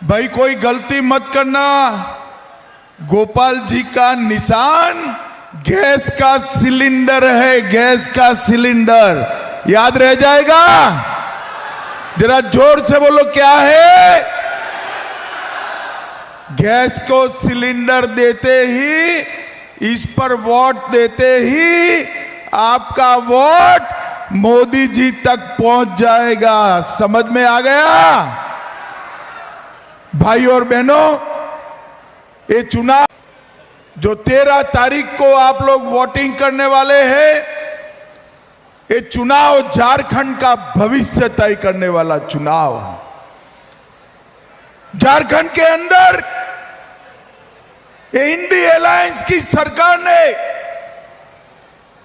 भाई कोई गलती मत करना। गोपाल जी का निशान गैस का सिलेंडर है, गैस का सिलेंडर, याद रह जाएगा। जरा जोर से बोलो, क्या है? गैस को सिलेंडर देते ही, इस पर वोट देते ही आपका वोट मोदी जी तक पहुंच जाएगा। समझ में आ गया? भाई और बहनों, ये चुनाव जो 13 तारीख को आप लोग वोटिंग करने वाले हैं, ये चुनाव झारखंड का भविष्य तय करने वाला चुनाव है। झारखंड के अंदर ये इंडी अलायंस की सरकार ने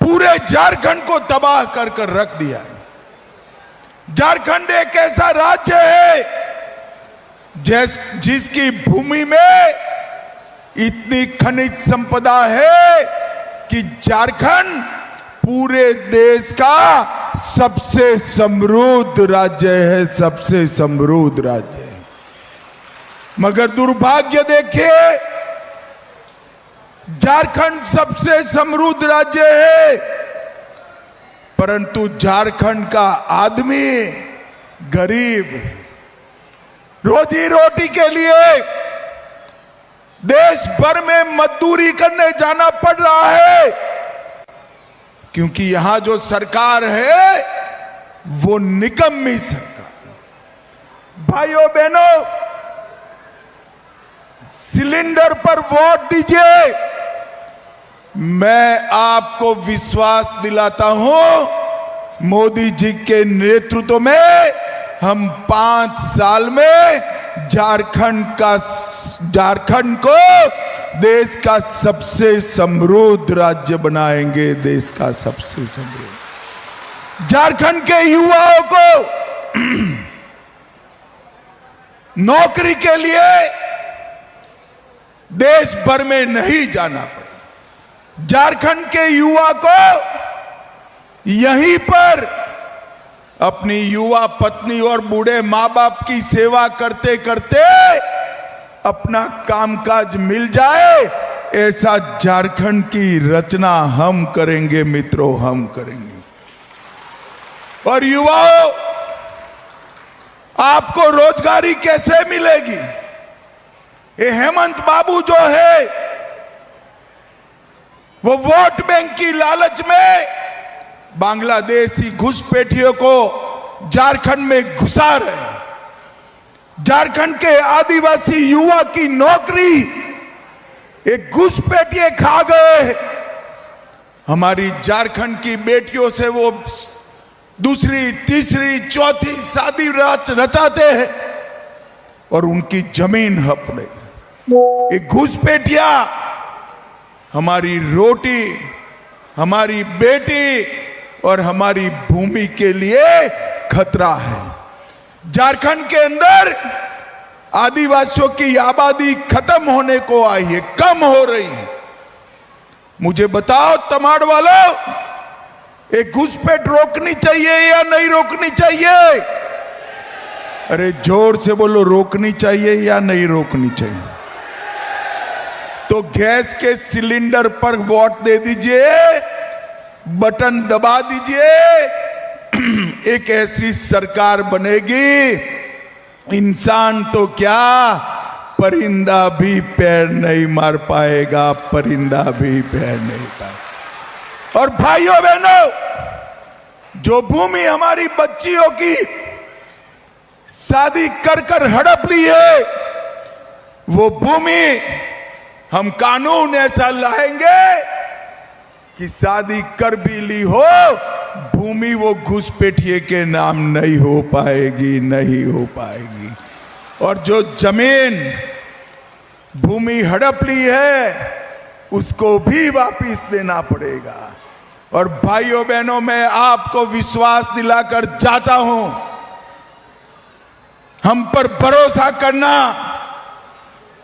पूरे झारखंड को तबाह कर कर रख दिया है। झारखंड एक ऐसा राज्य है जिसकी भूमि में इतनी खनिज संपदा है कि झारखंड पूरे देश का सबसे समृद्ध राज्य है, सबसे समृद्ध राज्य है। मगर दुर्भाग्य देखिए, झारखंड सबसे समृद्ध राज्य है, परंतु झारखंड का आदमी गरीब, रोजी रोटी के लिए देश भर में मजदूरी करने जाना पड़ रहा है, क्योंकि यहां जो सरकार है वो निकम्मी सरकार। भाइयों बहनों, सिलेंडर पर वोट दीजिए। मैं आपको विश्वास दिलाता हूं, मोदी जी के नेतृत्व में हम 5 साल में झारखंड को देश का सबसे समृद्ध राज्य बनाएंगे, देश का सबसे समृद्ध। झारखंड के युवाओं को नौकरी के लिए देश भर में नहीं जाना पड़ेगा। झारखंड के युवा को यहीं पर अपनी युवा पत्नी और बूढ़े मां बाप की सेवा करते करते अपना कामकाज मिल जाए, ऐसा झारखंड की रचना हम करेंगे मित्रों, हम करेंगे। और युवाओं, आपको रोजगारी कैसे मिलेगी? ये हेमंत बाबू जो है वो वोट बैंक की लालच में बांग्लादेशी घुसपैठियों को झारखंड में घुसा रहे। झारखंड के आदिवासी युवा की नौकरी एक घुसपैठिए खा गए। हमारी झारखंड की बेटियों से वो दूसरी, तीसरी, चौथी शादी रचाते हैं और उनकी जमीन हड़प ले। एक घुसपैठिया हमारी रोटी, हमारी बेटी और हमारी भूमि के लिए खतरा है। झारखंड के अंदर आदिवासियों की आबादी खत्म होने को आई है, कम हो रही है। मुझे बताओ तमाड़ वालों, एक घुसपैठ रोकनी चाहिए या नहीं रोकनी चाहिए? अरे जोर से बोलो, रोकनी चाहिए या नहीं रोकनी चाहिए? तो गैस के सिलेंडर पर वोट दे दीजिए, बटन दबा दीजिए। एक ऐसी सरकार बनेगी, इंसान तो क्या, परिंदा भी पैर नहीं मार पाएगा, परिंदा भी पैर नहीं पाएगा। और भाइयों बहनों, जो भूमि हमारी बच्चियों की शादी कर कर हड़प ली है, वो भूमि हम कानून ऐसा लाएंगे कि शादी कर भी ली हो, भूमि वो घुसपैठिए के नाम नहीं हो पाएगी, नहीं हो पाएगी। और जो जमीन भूमि हड़प ली है उसको भी वापिस देना पड़ेगा। और भाइयों बहनों, मैं आपको विश्वास दिलाकर जाता हूं, हम पर भरोसा करना।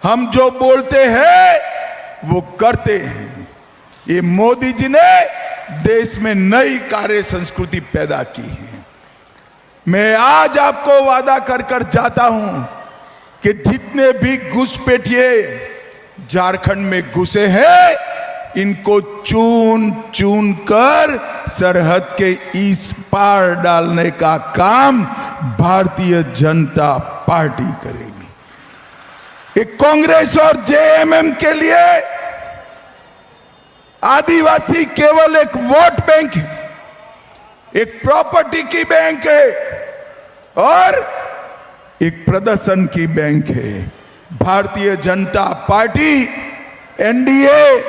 हम जो बोलते हैं वो करते हैं। ये मोदी जी ने देश में नई कार्य संस्कृति पैदा की है। मैं आज आपको वादा कर कर जाता हूं, कि जितने भी घुसपैठिए झारखंड में घुसे हैं, इनको चुन चुन कर सरहद के इस पार डालने का काम भारतीय जनता पार्टी करेगी। एक कांग्रेस और जेएमएम के लिए आदिवासी केवल एक वोट बैंक है, एक प्रॉपर्टी की बैंक है और एक प्रदर्शन की बैंक है। भारतीय जनता पार्टी एनडीए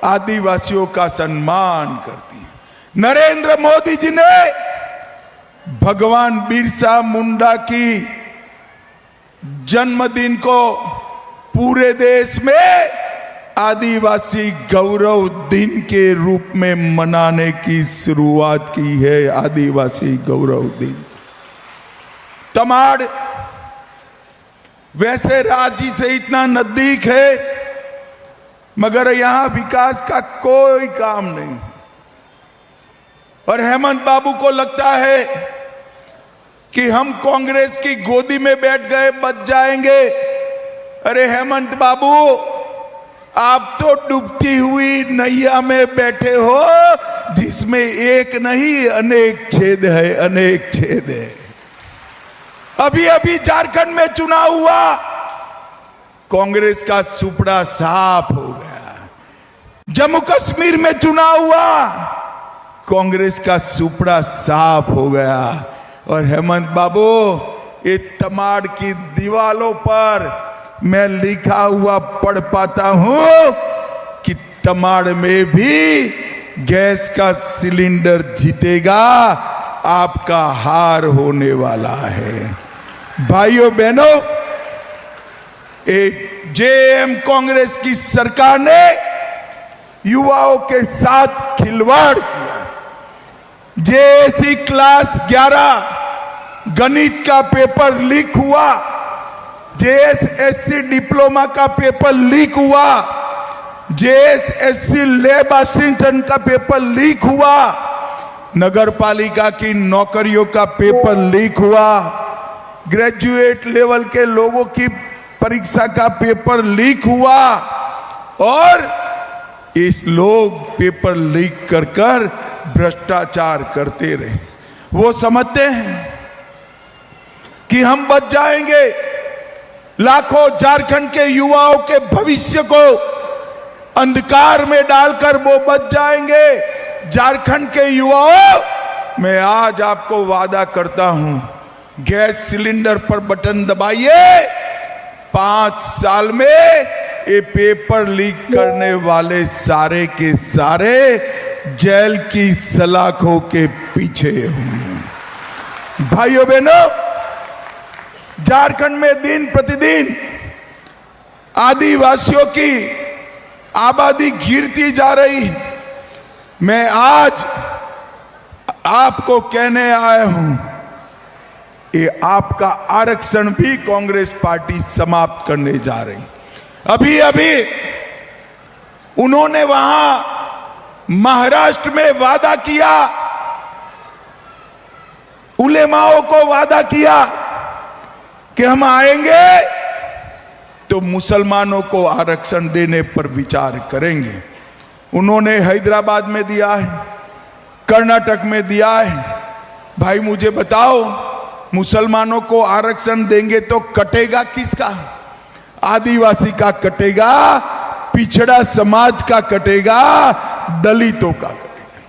आदिवासियों का सम्मान करती है। नरेंद्र मोदी जी ने भगवान बिरसा मुंडा की जन्मदिन को पूरे देश में आदिवासी गौरव दिन के रूप में मनाने की शुरुआत की है। आदिवासी गौरव दिन तमाड़ वैसे रांची से इतना नजदीक है, मगर यहां विकास का कोई काम नहीं। और हेमंत बाबू को लगता है कि हम कांग्रेस की गोदी में बैठ गए, बच जाएंगे। अरे हेमंत बाबू, आप तो डूबती हुई नैया में बैठे हो, जिसमें एक नहीं अनेक छेद है, अनेक छेद है। अभी अभी झारखंड में चुनाव हुआ, कांग्रेस का सुपड़ा साफ हो गया। जम्मू कश्मीर में चुनाव हुआ, कांग्रेस का सुपड़ा साफ हो गया। और हेमंत बाबू, ये तमाड़ की दीवालों पर मैं लिखा हुआ पढ़ पाता हूं कि तमाड़ में भी गैस का सिलेंडर जीतेगा, आपका हार होने वाला है। भाइयों बहनों, एक जेएम कांग्रेस की सरकार ने युवाओं के साथ खिलवाड़ किया। जेएससी क्लास 11 गणित का पेपर लीक हुआ, जेएसएससी डिप्लोमा का पेपर लीक हुआ, जेएसएससी लैब असिस्टेंट का पेपर लीक हुआ, नगर पालिका की नौकरियों का पेपर लीक हुआ, ग्रेजुएट लेवल के लोगों की परीक्षा का पेपर लीक हुआ। और इस लोग पेपर लीक कर कर भ्रष्टाचार करते रहे। वो समझते हैं कि हम बच जाएंगे, लाखों झारखंड के युवाओं के भविष्य को अंधकार में डालकर वो बच जाएंगे। झारखंड के युवाओं, मैं आज आपको वादा करता हूं, गैस सिलेंडर पर बटन दबाइए, 5 साल में ये पेपर लीक करने वाले सारे के सारे जेल की सलाखों के पीछे होंगे। भाइयों बहनों, झारखंड में दिन प्रतिदिन आदिवासियों की आबादी गिरती जा रही। मैं आज आपको कहने आया हूं, ये आपका आरक्षण भी कांग्रेस पार्टी समाप्त करने जा रही। अभी अभी उन्होंने वहां महाराष्ट्र में वादा किया, उलेमाओं को वादा किया कि हम आएंगे तो मुसलमानों को आरक्षण देने पर विचार करेंगे। उन्होंने हैदराबाद में दिया है, कर्नाटक में दिया है। भाई मुझे बताओ, मुसलमानों को आरक्षण देंगे तो कटेगा किसका? आदिवासी का कटेगा, पिछड़ा समाज का कटेगा, दलितों का कटेगा।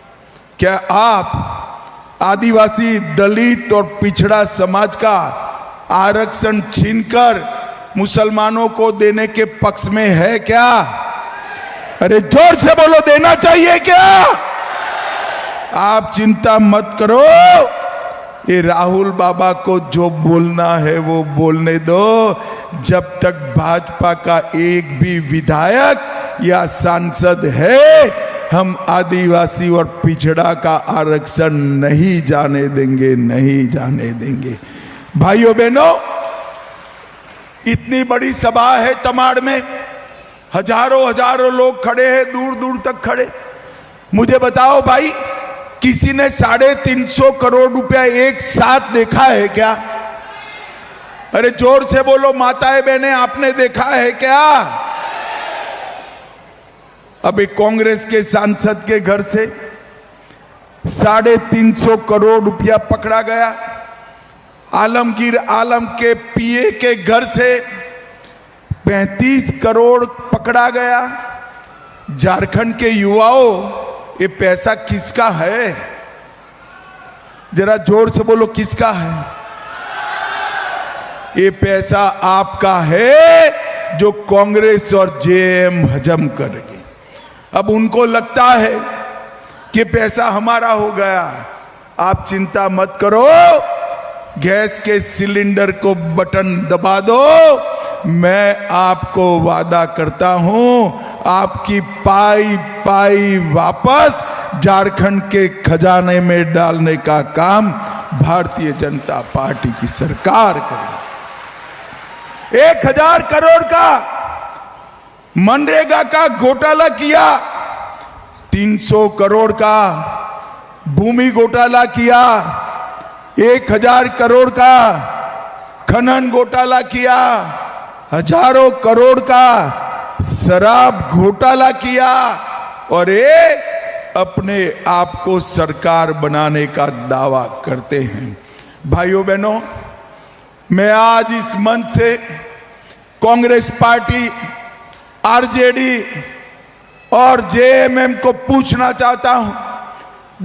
क्या आप आदिवासी, दलित और पिछड़ा समाज का आरक्षण छीनकर मुसलमानों को देने के पक्ष में है क्या? अरे जोर से बोलो, देना चाहिए क्या? आप चिंता मत करो, ये राहुल बाबा को जो बोलना है वो बोलने दो। जब तक भाजपा का एक भी विधायक या सांसद है, हम आदिवासी और पिछड़ा का आरक्षण नहीं जाने देंगे, नहीं जाने देंगे। भाइयों बहनों, इतनी बड़ी सभा है तमाड़ में, हजारों हजारों लोग खड़े हैं, दूर दूर तक खड़े। मुझे बताओ भाई, किसी ने 350 करोड़ रुपया एक साथ देखा है क्या? अरे जोर से बोलो माताएं बहनें, आपने देखा है क्या? अभी कांग्रेस के सांसद के घर से 350 करोड़ रुपया पकड़ा गया। आलमगीर आलम के पीए के घर से 35 करोड़ पकड़ा गया। झारखंड के युवाओं, ये पैसा किसका है? जरा जोर से बोलो, किसका है? ये पैसा आपका है जो कांग्रेस और जेएम हजम करेगी। अब उनको लगता है कि पैसा हमारा हो गया। आप चिंता मत करो, गैस के सिलेंडर को बटन दबा दो, मैं आपको वादा करता हूं आपकी पाई पाई वापस झारखंड के खजाने में डालने का काम भारतीय जनता पार्टी की सरकार करेगी। 1000 करोड़ का मनरेगा का घोटाला किया, 300 करोड़ का भूमि घोटाला किया, 1000 करोड़ का खनन घोटाला किया, हजारों करोड़ का शराब घोटाला किया, और ये अपने आप को सरकार बनाने का दावा करते हैं। भाइयों बहनों, मैं आज इस मंच से कांग्रेस पार्टी, आरजेडी और जेएमएम को पूछना चाहता हूं,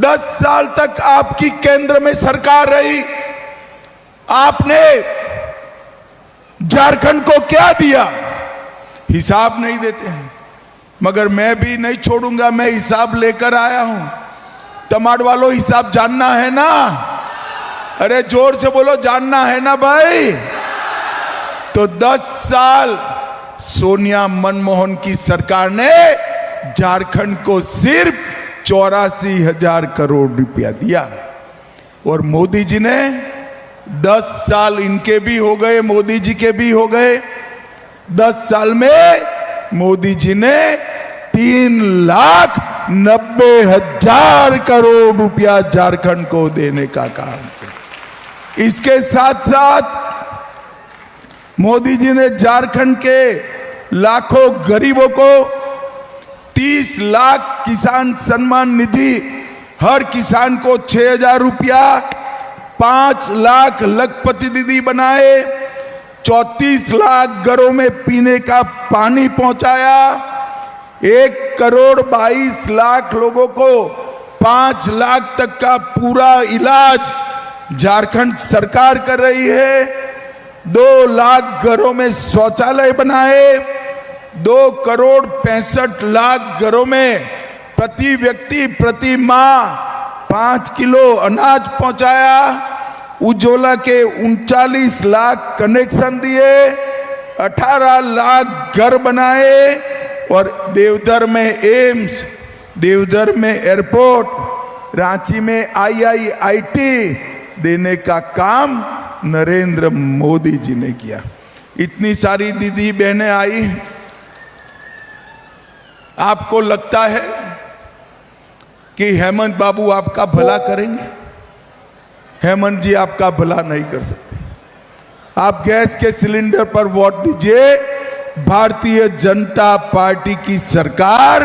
10 साल तक आपकी केंद्र में सरकार रही, आपने झारखंड को क्या दिया? हिसाब नहीं देते हैं, मगर मैं भी नहीं छोड़ूंगा, मैं हिसाब लेकर आया हूं। तमाड़ वालों, हिसाब जानना है ना? अरे जोर से बोलो, जानना है ना भाई? तो 10 साल सोनिया मनमोहन की सरकार ने झारखंड को सिर्फ 84,000 करोड़ रुपया दिया, और मोदी जी ने 10 साल, इनके भी हो गए, मोदी जी के भी हो गए, 10 साल में मोदी जी ने 3,90,000 करोड़ रुपया झारखंड को देने का काम किया। इसके साथ साथ मोदी जी ने झारखंड के लाखों गरीबों को 30 लाख किसान सम्मान निधि, हर किसान को 6,000 रुपया, 5 लाख लखपति दीदी बनाए, 34 लाख घरों में पीने का पानी पहुंचाया, 1,22,00,000 लोगों को 5 लाख तक का पूरा इलाज झारखंड सरकार कर रही है, 2 लाख घरों में शौचालय बनाए, 2,65,00,000 घरों में प्रति व्यक्ति प्रति माह 5 किलो अनाज पहुंचाया, उज्ज्वला के 39 लाख कनेक्शन दिए, 18 लाख घर बनाए, और देवधर में एम्स, देवधर में एयरपोर्ट, रांची में IIIT देने का काम नरेंद्र मोदी जी ने किया। इतनी सारी दीदी बहनें आई, आपको लगता है कि हेमंत बाबू आपका भला करेंगे? हेमंत जी आपका भला नहीं कर सकते। आप गैस के सिलेंडर पर वोट दीजिए, भारतीय जनता पार्टी की सरकार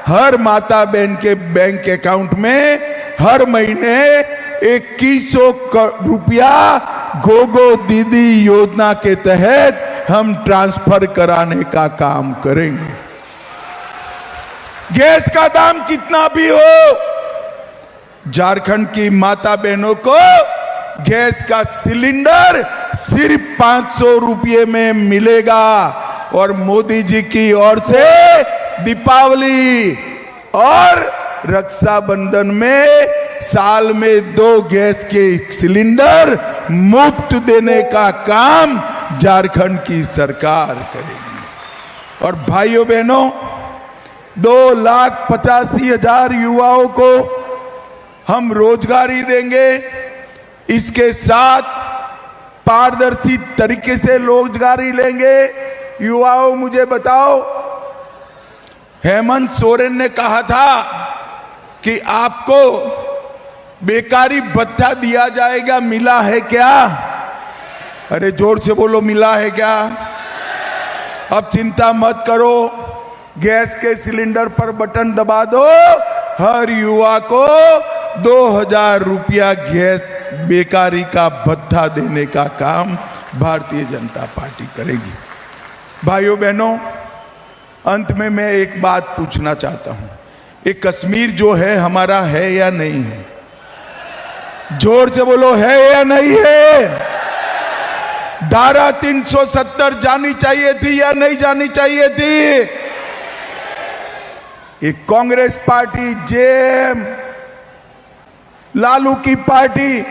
हर माता बहन के बैंक अकाउंट में हर महीने 2100 रुपया गोगो दीदी योजना के तहत हम ट्रांसफर कराने का काम करेंगे। गैस का दाम कितना भी हो, झारखंड की माता बहनों को गैस का सिलेंडर सिर्फ 500 रुपये में मिलेगा, और मोदी जी की ओर से दीपावली और रक्षाबंधन में साल में 2 गैस के सिलेंडर मुफ्त देने का काम झारखंड की सरकार करेगी। और भाइयों बहनों, 2,85,000 युवाओं को हम रोजगारी देंगे। इसके साथ पारदर्शी तरीके से रोजगारी लेंगे। युवाओं, मुझे बताओ, हेमंत सोरेन ने कहा था कि आपको बेकारी भत्ता दिया जाएगा, मिला है क्या? अरे जोर से बोलो, मिला है क्या? अब चिंता मत करो, गैस के सिलेंडर पर बटन दबा दो, हर युवा को 2000 रुपया गैस बेकारी का भत्ता देने का काम भारतीय जनता पार्टी करेगी। भाइयों बहनों, अंत में मैं एक बात पूछना चाहता हूं, ये कश्मीर जो है हमारा है या नहीं है? जोर से बोलो, है या नहीं है? धारा 370 जानी चाहिए थी या नहीं जानी चाहिए थी? ये कांग्रेस पार्टी, जेएम, लालू की पार्टी,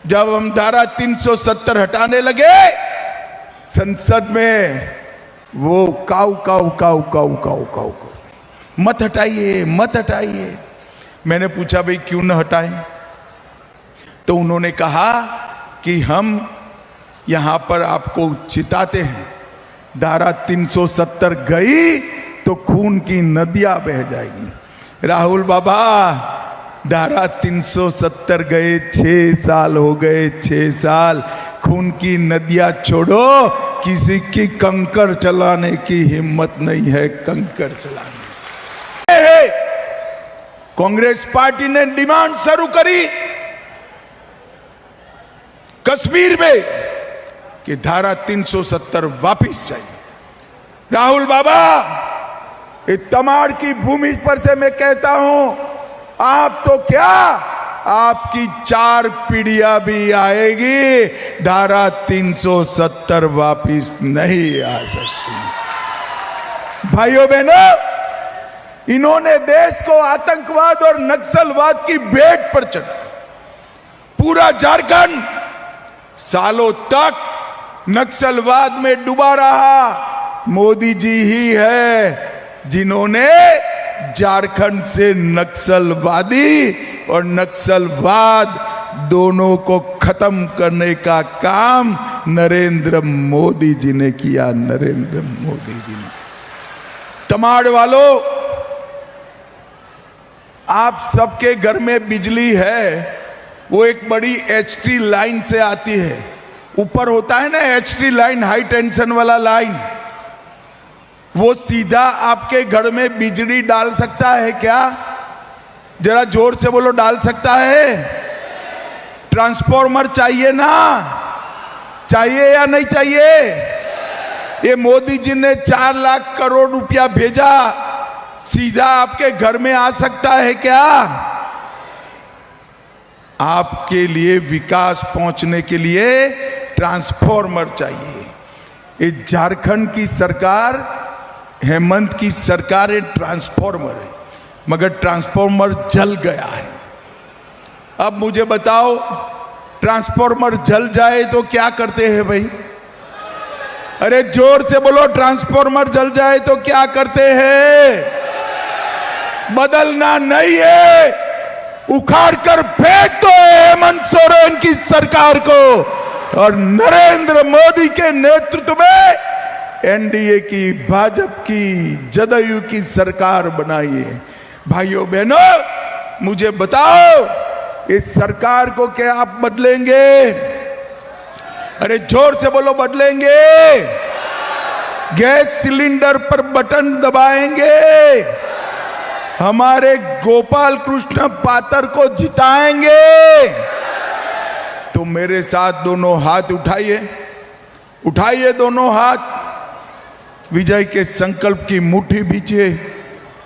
जब हम धारा 370 हटाने लगे संसद में, वो काऊ काऊ काऊ काऊ काऊ काऊ काऊ, मत हटाइए मत हटाइए। मैंने पूछा भाई क्यों न हटाएं? तो उन्होंने कहा कि हम यहां पर आपको चिताते हैं, धारा 370 गई तो खून की नदियां बह जाएगी। राहुल बाबा, धारा 370 गए, 6 साल हो गए, 6 साल, खून की नदियां छोड़ो, किसी की कंकर चलाने की हिम्मत नहीं है, कंकर चलाने। कांग्रेस पार्टी ने डिमांड शुरू करी कश्मीर में कि धारा 370 वापिस चाहिए। राहुल बाबा, ये तमाड़ की भूमि पर से मैं कहता हूं, आप तो क्या, आपकी 4 पीढ़ियां भी आएगी, धारा 370 वापिस नहीं आ सकती। भाइयों बहनों, इन्होंने देश को आतंकवाद और नक्सलवाद की भेंट पर चढ़ा। पूरा झारखंड सालों तक नक्सलवाद में डूबा रहा। मोदी जी ही है जिन्होंने झारखंड से नक्सलवादी और नक्सलवाद दोनों को खत्म करने का काम नरेंद्र मोदी जी ने किया। नरेंद्र मोदी जी ने। तमाड़ वालों, आप सबके घर में बिजली है, वो एक बड़ी एचटी लाइन से आती है। ऊपर होता है ना एचटी लाइन, हाई टेंशन वाला लाइन, वो सीधा आपके घर में बिजली डाल सकता है क्या? जरा जोर से बोलो, डाल सकता है? ट्रांसफॉर्मर चाहिए ना? चाहिए या नहीं चाहिए? ये मोदी जी ने 4 लाख करोड़ रुपया भेजा, सीधा आपके घर में आ सकता है क्या? आपके लिए विकास पहुंचने के लिए ट्रांसफॉर्मर चाहिए। ये झारखंड की सरकार, हेमंत की सरकार, ये ट्रांसफॉर्मर है, मगर ट्रांसफॉर्मर जल गया है। अब मुझे बताओ, ट्रांसफॉर्मर जल जाए तो क्या करते हैं भाई? अरे जोर से बोलो, ट्रांसफॉर्मर जल जाए तो क्या करते हैं? बदलना नहीं है, उखाड़ कर फेंक दो हेमंत सोरेन की सरकार को और नरेंद्र मोदी के नेतृत्व में एनडीए की, भाजपा की, जदयू की सरकार बनाइए। भाइयों बहनों, मुझे बताओ, इस सरकार को क्या आप बदलेंगे? अरे जोर से बोलो, बदलेंगे? गैस सिलेंडर पर बटन दबाएंगे? हमारे गोपाल कृष्ण पातर को जिताएंगे? तो मेरे साथ दोनों हाथ उठाइए, उठाइए दोनों हाथ, विजय के संकल्प की मुट्ठी भींचिए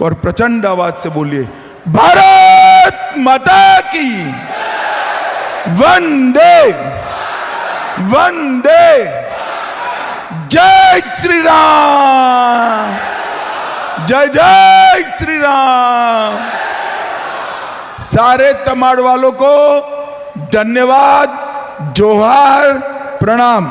और प्रचंड आवाज से बोलिए, भारत माता की वंदे वंदे, जय श्री राम, जय जय श्री राम। सारे तमाड़ वालों को धन्यवाद, जोहार, प्रणाम।